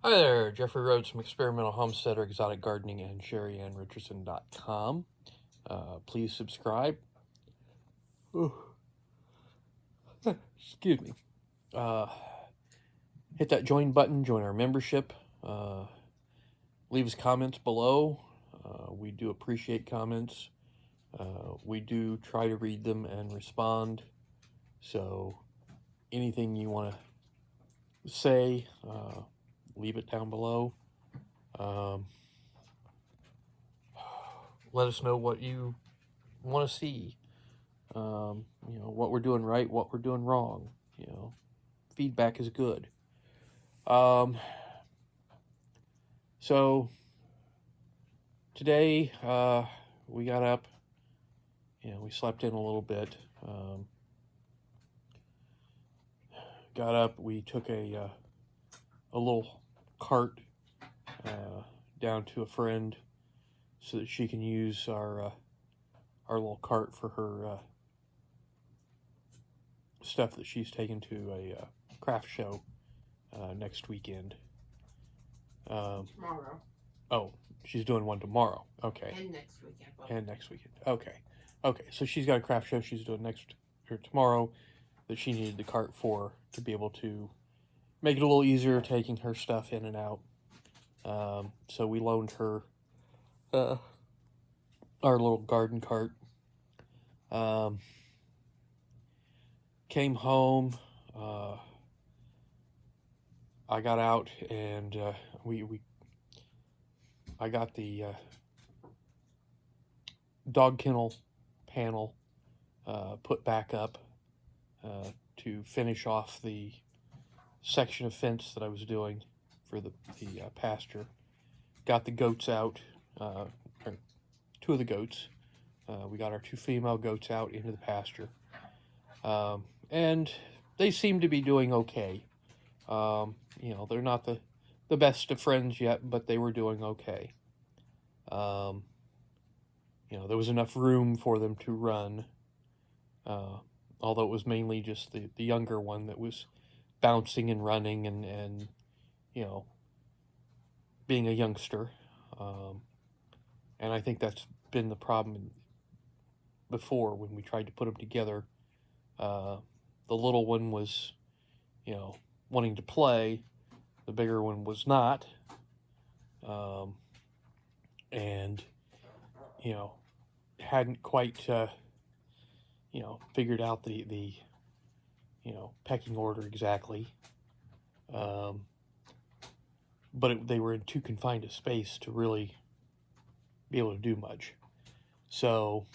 Hi there, Jeffrey Rhoades from Experimental Homesteader, Exotic Gardening, and Sheri and Richerson.com. Please subscribe. Ooh. Excuse me. Hit that join button, join our membership. Leave us comments below. We do appreciate comments. We do try to read them and respond. So anything you want to say, leave it down below. Let us know what you want to see. What we're doing right, what we're doing wrong. Feedback is good. So today we got up. We slept in a little bit. Got up. We took a little cart down to a friend so that she can use our little cart for her stuff that she's taken to a craft show next weekend. Tomorrow. Oh, she's doing one tomorrow. Okay. And next weekend. And next weekend. Okay. Okay. So she's got a craft show she's doing tomorrow that she needed the cart for to be able to make it a little easier taking her stuff in and out. So we loaned her our little garden cart. Came home. I got out and I got the dog kennel panel put back up to finish off the section of fence that I was doing for the pasture. Got the goats out, or two of the goats. We got our two female goats out into the pasture. And they seem to be doing okay. They're not the best of friends yet, but they were doing okay. There was enough room for them to run, although it was mainly just the younger one that was bouncing and running and being a youngster. And I think that's been the problem before when we tried to put them together. The little one was, wanting to play. The bigger one was not. And, hadn't quite, figured out the pecking order exactly. But they were in too confined a space to really be able to do much. So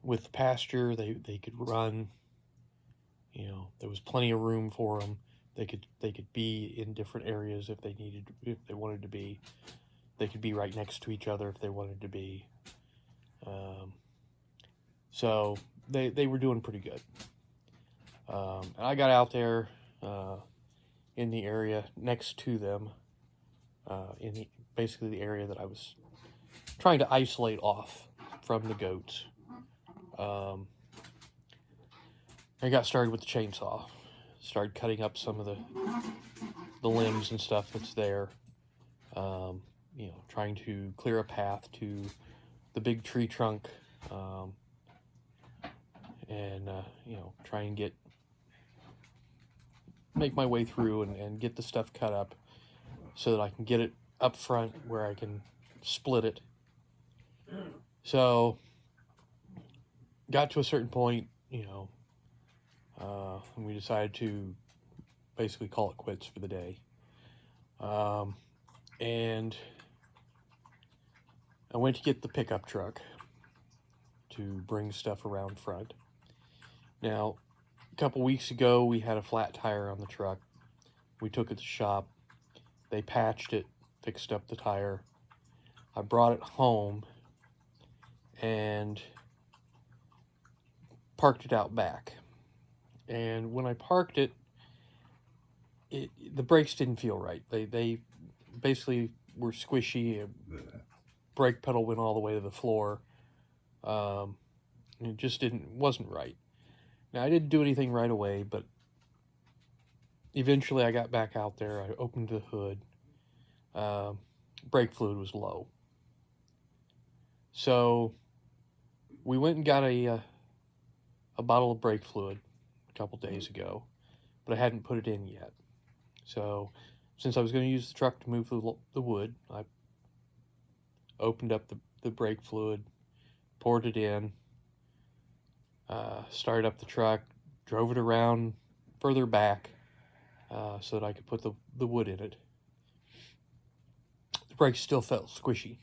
with the pasture, they could run. There was plenty of room for them. They could be in different areas if they wanted to be. They could be right next to each other if they wanted to be. So they were doing pretty good. And I got out there in the area next to them, basically the area that I was trying to isolate off from the goats. I got started with the chainsaw. Started cutting up some of the limbs and stuff that's there. Trying to clear a path to the big tree trunk, and try and make my way through and get the stuff cut up so that I can get it up front where I can split it. So got to a certain point, and we decided to basically call it quits for the day. And I went to get the pickup truck to bring stuff around front. Now, a couple weeks ago, we had a flat tire on the truck. We took it to the shop. They patched it, fixed up the tire. I brought it home and parked it out back. And when I parked it, the brakes didn't feel right. They basically were squishy. Brake pedal went all the way to the floor. It just wasn't right. Now, I didn't do anything right away, but eventually I got back out there. I opened the hood. Brake fluid was low. So we went and got a bottle of brake fluid a couple days ago, but I hadn't put it in yet. So since I was going to use the truck to move the wood, I opened up the brake fluid, poured it in, started up the truck, drove it around further back so that I could put the wood in it. The brakes still felt squishy.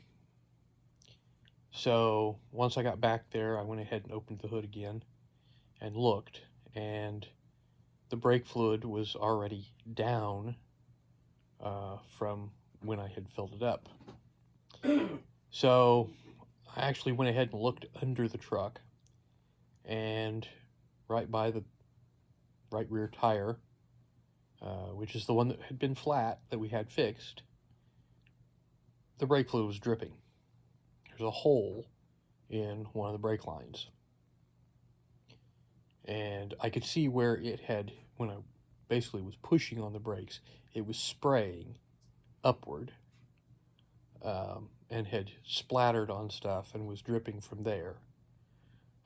So once I got back there, I went ahead and opened the hood again and looked, and the brake fluid was already down from when I had filled it up. So I actually went ahead and looked under the truck, and right by the right rear tire, which is the one that had been flat that we had fixed, the brake fluid was dripping. There's a hole in one of the brake lines. And I could see where it had, when I basically was pushing on the brakes, it was spraying upward and had splattered on stuff and was dripping from there.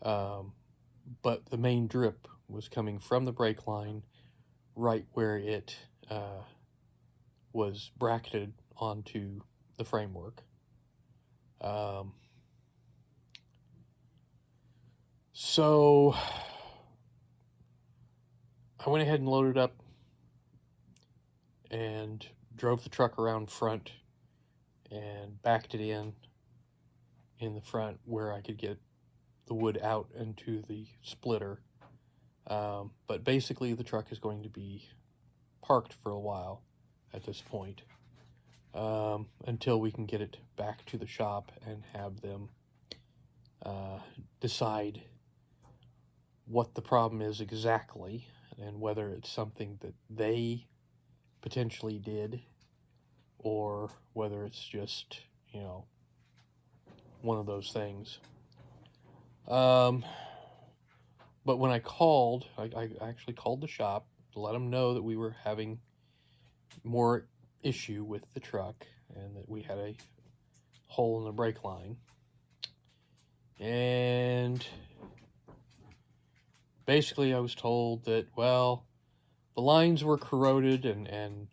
But the main drip was coming from the brake line right where it was bracketed onto the framework. So I went ahead and loaded up and drove the truck around front and backed it in the front where I could get the wood out into the splitter. But basically the truck is going to be parked for a while at this point until we can get it back to the shop and have them decide what the problem is exactly and whether it's something that they potentially did or whether it's just, one of those things. But when I called, I actually called the shop to let them know that we were having more issue with the truck and that we had a hole in the brake line. And basically I was told that, well, the lines were corroded and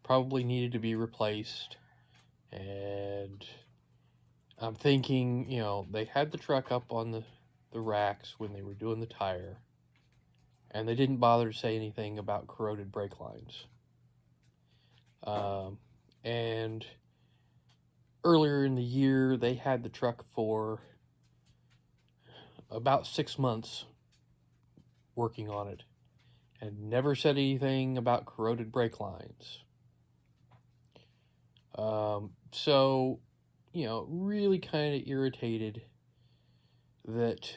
probably needed to be replaced. And I'm thinking, they had the truck up on the racks when they were doing the tire, and they didn't bother to say anything about corroded brake lines. And earlier in the year, they had the truck for about 6 months working on it and never said anything about corroded brake lines. So, really kind of irritated that,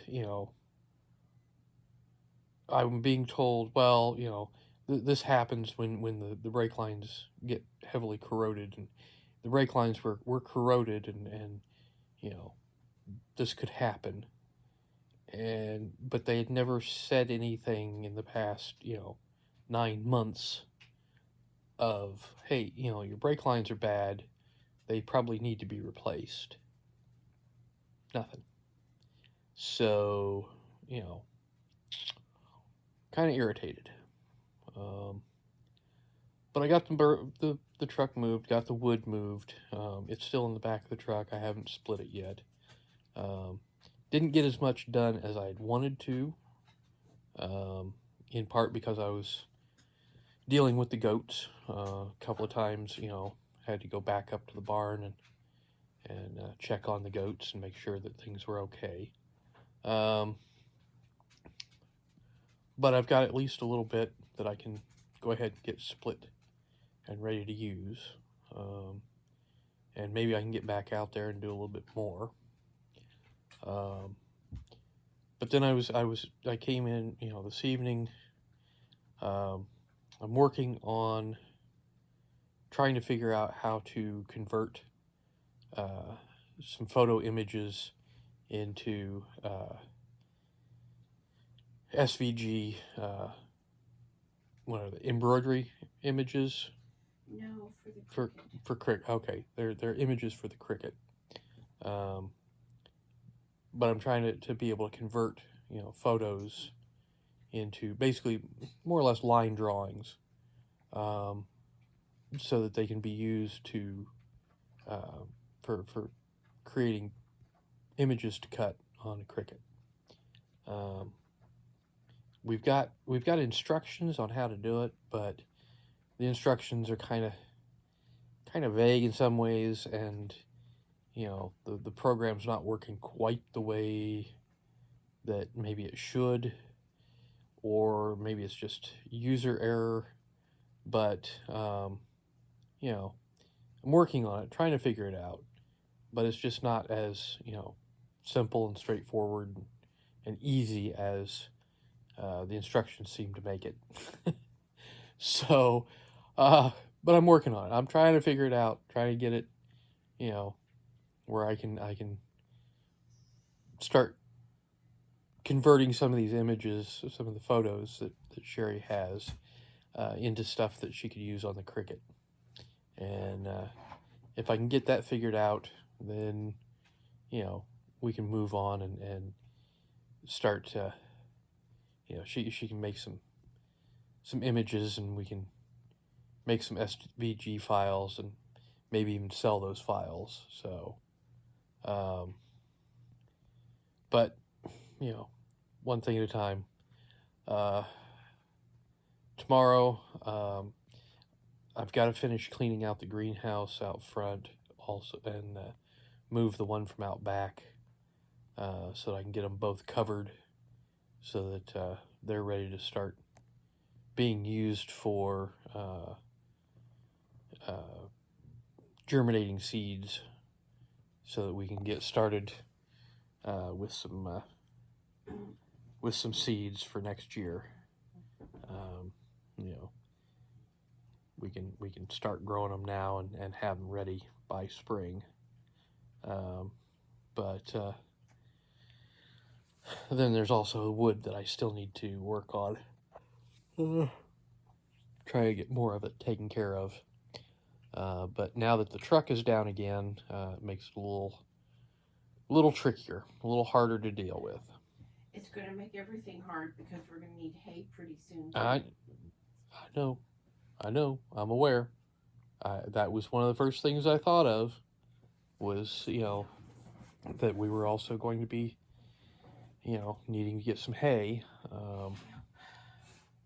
I'm being told, well, this happens when the brake lines get heavily corroded, and the brake lines were corroded, and this could happen. But they had never said anything in the past, 9 months of, hey, your brake lines are bad, they probably need to be replaced. Nothing. So, kind of irritated. But I got the truck moved, got the wood moved. It's still in the back of the truck. I haven't split it yet. Didn't get as much done as I'd wanted to, in part because I was dealing with the goats a couple of times. Had to go back up to the barn and check on the goats and make sure that things were okay. But I've got at least a little bit that I can go ahead and get split and ready to use. And maybe I can get back out there and do a little bit more. But then I came in, this evening. I'm working on trying to figure out how to convert some photo images into SVG what are the embroidery images? No, for cricket. Okay, they're images for the cricket. But I'm trying to be able to convert, photos into basically more or less line drawings, um, so that they can be used to for creating images to cut on a cricket. Um, we've got instructions on how to do it, but the instructions are kind of vague in some ways, and the program's not working quite the way that maybe it should, or maybe it's just user error. But I'm working on it, trying to figure it out. But it's just not as simple and straightforward and easy as the instructions seem to make it. So, but I'm working on it. I'm trying to figure it out, trying to get it, where I can start converting some of these images, some of the photos that Sheri has, into stuff that she could use on the cricket. And if I can get that figured out, then we can move on and start to, she can make some images, and we can make some SVG files and maybe even sell those files. So, but one thing at a time. Tomorrow, I've got to finish cleaning out the greenhouse out front, also, and move the one from out back, so that I can get them both covered, so that they're ready to start being used for germinating seeds, so that we can get started with some seeds for next year. We can start growing them now and have them ready by spring. But then there's also wood that I still need to work on. Try to get more of it taken care of. But now that the truck is down again, it makes it a little trickier, a little harder to deal with. It's going to make everything hard because we're going to need hay pretty soon. I know, I'm aware. That was one of the first things I thought of, was, that we were also going to be, needing to get some hay,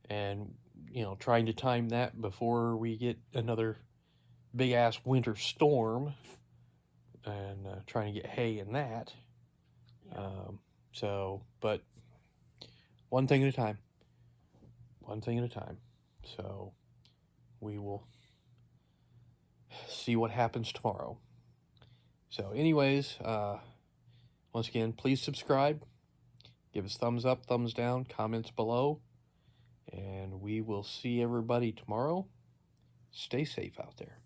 and, trying to time that before we get another big ass winter storm, and trying to get hay in that. But one thing at a time. One thing at a time. So we will see what happens tomorrow. So anyways, once again, please subscribe. Give us thumbs up, thumbs down, comments below. And we will see everybody tomorrow. Stay safe out there.